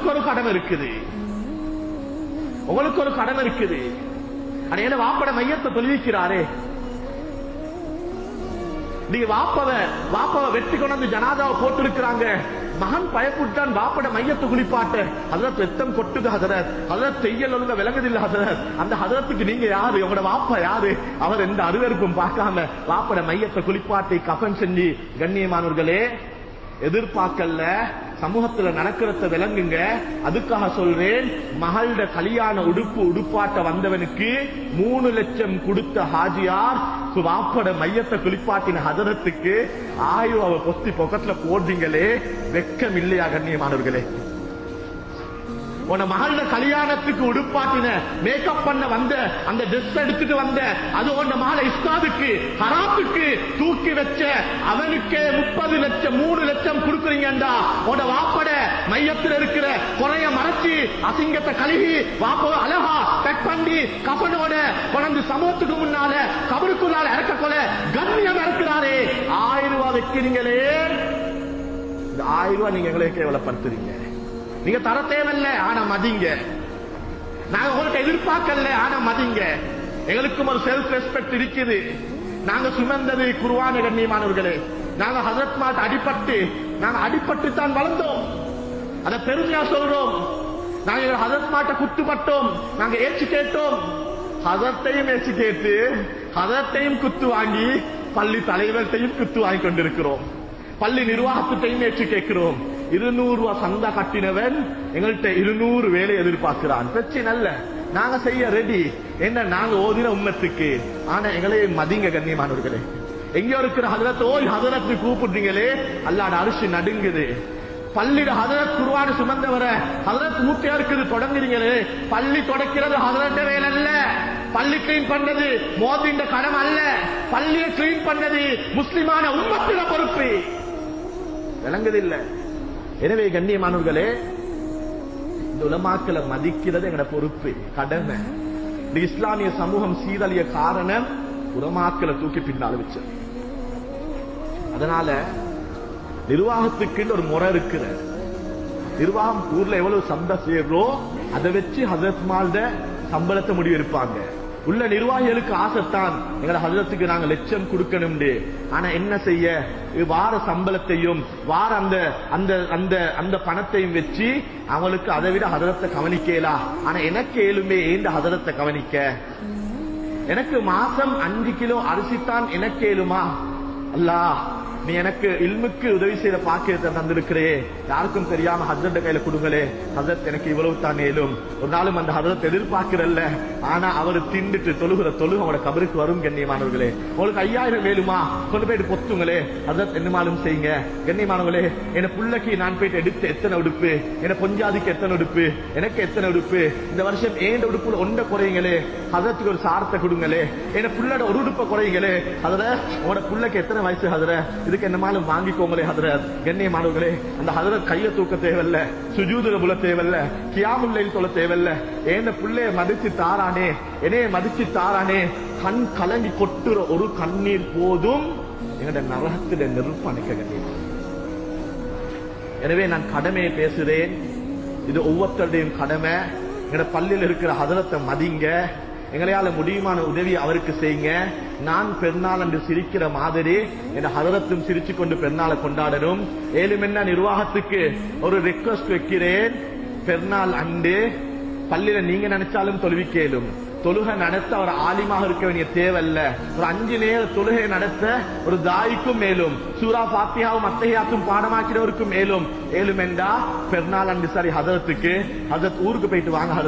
உங்களுக்கு ஒரு கடமை இருக்குது, உங்களுக்கு ஒரு கடமை இருக்குது. அட வாப்பட மையத்தை தொழுவிக்கிறாரே, நீங்க வாப்பவ வெட்டி கொண்டு ஜனாதாவை போட்டு இருக்கிறாங்க. மகன் பயப்புட்டான் வாப்பட மையத்தை குளிப்பாட்ட. ஹதரத் ரத்தம் கொட்டுது ஹதரத், ஹதரத் செய்யல் ஒழுங்க விளங்குதில்ல ஹதரத். அந்த ஹதரத்துக்கு நீங்க யாரு, உங்களோட வாப்பா யாரு? அவர் எந்த அருவருப்பும் பார்க்காம வாப்பட மையத்தை குளிப்பாட்டி கஃன் செஞ்சு. கண்ணியமானவர்களே, எதிர்பார்க்கல, சமூகத்துல நடக்கிறத விளங்குங்க. அதுக்காக சொல்றேன், மகளோட கல்யாண உடுப்பாட்ட வந்தவனுக்கு 3 லட்சம் கொடுத்த ஹாஜியார் வாப்பட மையத்தை குளிப்பாட்டின ஹதரத்துக்கு 1000 ரூபாவை பொத்தி பொக்கத்துல போடுறீங்களே, வெக்கம் இல்லையா? கண்ணியமானவர்களே, உன மகளோட கல்யாணத்துக்கு உடுப்பாட்டின மேக்கப் பண்ண வந்த அந்த ட்ரெஸ் எடுத்துட்டு வந்த அது உன் மகளை இஸ்லாத்துக்கு ஹராத்துக்கு தூக்கி வச்ச அவனுக்கே 30 லட்சம் 3 லட்சம் கொடுக்குறீங்கடா. உன வாப்பட மையத்தில் இருக்கிற குறைய மறைச்சி அசிங்கத்தை கழுகி வாப்ப அழகா பெக் பண்ணி கபனோட குழந்தை சமூகத்துக்கு முன்னால கபருக்குள்ளால இறக்க கொல கண்ணியம் இருக்கிறாரே. 1000 ரூபாய் வைக்கிறீங்களே, இந்த 1000 ரூபாய் நீங்க எங்களை கேவலப்படுத்துறீங்க. நீங்க தர தேவையில்ல, ஆனா மதிங்க. நாங்க உங்களுக்கு எதிர்பார்க்கல, ஆனா மதிங்க. எங்களுக்கும் ஒரு செல்ஃப் ரெஸ்பெக்ட் இருக்குது. நாங்க சுமந்தது குர்ஆன். கண்ணியமானவர்களே, நாங்க ஹஜரத் மாட்ட அடிபட்டு தான் வளர்ந்தோம். அத பெருமையா சொல்றோம். நாங்க ஹஜரத் மாட்ட குத்துப்பட்டோம், நாங்க ஏச்சு கேட்டோம். ஹஜரத்தையும் ஏச்சு கேட்டு ஹஜரத்தையும் குத்து வாங்கி பள்ளி தலைவர்கிட்டையும் குத்து வாங்கி கொண்டிருக்கிறோம். பள்ளி நிர்வாகத்தையும் ஏற்று கேட்கிறோம். 200 ரூபாய் சந்தா கட்டினவன் எங்கள்கிட்ட 200 வேலை எதிர்பார்க்கிறான். பிரச்சனை அல்ல, நாங்க செய்ய ரெடி. என்ன, நாங்க ஓதின உம்மத்துக்கு. ஆனா எங்களே மதிங்க. கண்ணியமானவர்களே, எங்கயோ இருக்கிற ஹதரத் ஓய் ஹதரத்து கூப்பிடுறீங்களே, அல்லாஹ் அரிசி நடுங்குது. பள்ளிட ஹதரத் குர்ஆன் சுமந்தவர ஹதரத் மூட்டையா இருக்குது தொடங்குறீங்களே, பள்ளி தொடக்கிறது ஹதரத் வேலை அல்ல. பள்ளி கிளீன் பண்ணது மோதிண்ட கடமை அல்ல. பள்ளியை கிளீன் பண்ணது முஸ்லிமான உம்மத்தின பொறுப்பு. விளங்குதில்ல. எனவே கண்ணியமானவர்களே, இந்த உலமாக்களை மதிக்கிறது எங்கட பொறுப்பு, கடமை. இந்த இஸ்லாமிய சமூகம் சீரழிய காரணம் உலமாக்களை தூக்கி பின்னால் வச்சு. அதனால நிர்வாகத்துக்கு ஒரு முறை இருக்கிற, நிர்வாகம் ஊர்ல எவ்வளவு சம்பள செய்யறோம் அதை வச்சு ஹஜரத் மால்ட சம்பளத்தை முடிவு இருப்பாங்க. உள்ள நிர்வாகிகளுக்கு ஆசைத்தான் எங்களை ஹஜரத்துக்கு நாங்க லட்சம் கொடுக்கணும். ஆனா என்ன செய்ய, வார சம்பளத்தையும் வார அந்த பணத்தையும் வச்சு அவங்களுக்கு அதை விட ஹஜரத்தை கவனிக்கலாம். ஆனா எனக்கு ஏழுமே ஏந்த ஹஜரத்தை கவனிக்க. எனக்கு மாசம் 5 கிலோ அரிசித்தான் எனக்கு ஏழுமா? அல்லாஹ், நீ எனக்கு இல்முக்கு உதவி செய்த பாக்கியத்தை தந்திருக்கிறே, யாருக்கும் தெரியாம ஹஜரத் கையில கொடுங்களே. ஹஜரத் எனக்கு இவ்வளவு தான் ஏலும். ஒரு நாளும் அந்த ஹஜரத் எதிர்பார்க்கிறல்ல, ஆனா அவர் திண்டுட்டு தொழுகிற அவங்களோட கபருக்கு வரும். கண்ணியமானவர்களே, உங்களுக்கு 5000 வேலுமா, கொண்டு போயிட்டு பொத்துங்களே, ஹஜரத் என்னமாலும் செய்யுங்க. கண்ணியமானவர்களே, என் புள்ளைக்கு நான் போயிட்டு எடுத்து எத்தனை உடுப்பு, என் பொஞ்சாதிக்கு எத்தனை உடுப்பு, எனக்கு எத்தனை உடுப்பு, இந்த வருஷம் ஏண்ட உடுப்புல ஒன்றை குறையுங்களே, ஹஜரத்துக்கு ஒரு சாரத்தை கொடுங்களே, என் புள்ளோட ஒரு உடுப்பை குறையுங்களே. ஹதர உங்களோட புள்ளைக்கு எத்தனை வயசு ஹதர, இதுக்கு என்னமாலும் வாங்கிக்கோங்களே ஹதரத். கண்ணியமானவர்களே, அந்த ஹதரத் கைய தூக்க தேவையில்ல, சுஜூதுல புல தேவையில்ல, கியாமுல் லைல் தொழ தேவையில்ல. ஏன புள்ளைய மதிச்சு தாரானே, என்னைய மதிச்சு தாரானே, கண் கலங்கி கொட்டுற ஒரு கண்ணீர் போதும் எங்கட நரகத்தில நெருப்பு அணைக்க. கண்ணியம். எனவே நான் கடமையை பேசுறேன், இது ஒவ்வொருத்தருடையும் கடமை. எங்கட பள்ளியில் இருக்கிற ஹதரத்தை மதிங்க, எங்களையால முடியுமான உதவி அவருக்கு செய்யுங்க. நான் பெருநாள் என்று சிரிக்கிற மாதிரி என் ஹதரத்தும் சிரிச்சு கொண்டு பெருநாளை கொண்டாடணும். ஏழும் என்ன நிர்வாகத்துக்கு ஒரு ரெக்வஸ்ட் வைக்கிறேன், பெருநாள் அன்று பள்ளியில நீங்க நினைச்சாலும் தொழுவிக்கேலும், தொழுகை நடத்த ஒரு ஆலிமாக இருக்க வேண்டிய தேவையில்ல. ஒரு 5 நேர தொழுகை நடத்த ஒரு தாய்க்கும் மேலும், சூரா ஃபாத்திஹாவும் அத்தஹியாத்தும் பாடமாக்கிறவருக்கும் மேலும் என்றா பெருநாள் அன்று சரி ஹதரத்துக்கு ஹதரத் ஊருக்கு போயிட்டு வாங்க.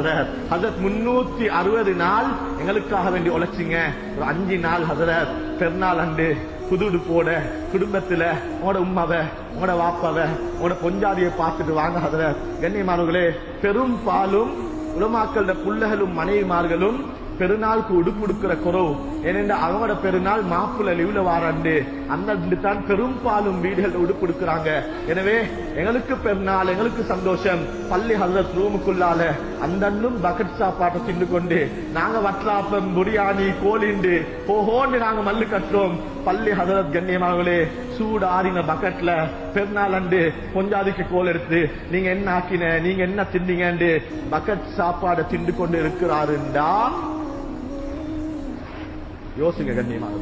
ஹதரத் 360 நாள் எங்களுக்காக வேண்டி உழைச்சிங்க. ஒரு 5 நாள் ஹதரத் பெருநாள் அன்று புதுடு போட குடும்பத்துல உங்களோட உம்மாவை, உங்களோட வாப்பாவை, உங்களோட பொஞ்சாதியை பார்த்துட்டு வாங்க. ஹதரத் கண்ணியமானவர்களே, பெரும்பாலும் உலமாக்களோட புள்ளைகளும் மனைவிமார்களும் பெருநாளுக்கு உடுப்புடுக்கிற குறவு. ஏனென்றா அவங்களோட பெருநாள் மாப்பிள்ள லீவ்ல வாராண்டு, அந்த தான் பெரும்பாலும் வீடுகள் உடுப்புடுக்கிறாங்க. எனவே எங்களுக்கு பெருநாள், எங்களுக்கு சந்தோஷம். பள்ளி ஹதரத் ரூமுக்குள்ளால அந்தன்னும் பக்கெட் சாப்பாட்டை தின்னு கொண்டு நாங்க வட்லாப்பம் பிரியாணி கோலிண்டு போகோண்டு நாங்க மல்லு கட்டுறோம். பள்ளி ஹதரத் கண்ணியமானவர்களே, சூடு ஆறின பக்கெட்ல பெருநாள் அண்டு பொஞ்சாதிக்கு கோல் எடுத்து நீங்க என்ன ஆக்கின, நீங்க என்ன தின்னீங்க பக்கெட் சாப்பாடை திண்டு கொண்டு இருக்கிறாருண்டா யோசிங்க கண்ணியமாக.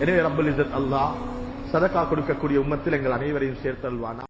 எனவே ரப்பல் இஸ்ஸத் அல்லாஹ் சதகா கொடுக்கக்கூடிய உம்மத்தில் எங்கள் அனைவரையும் சேர்த்தல்வானா.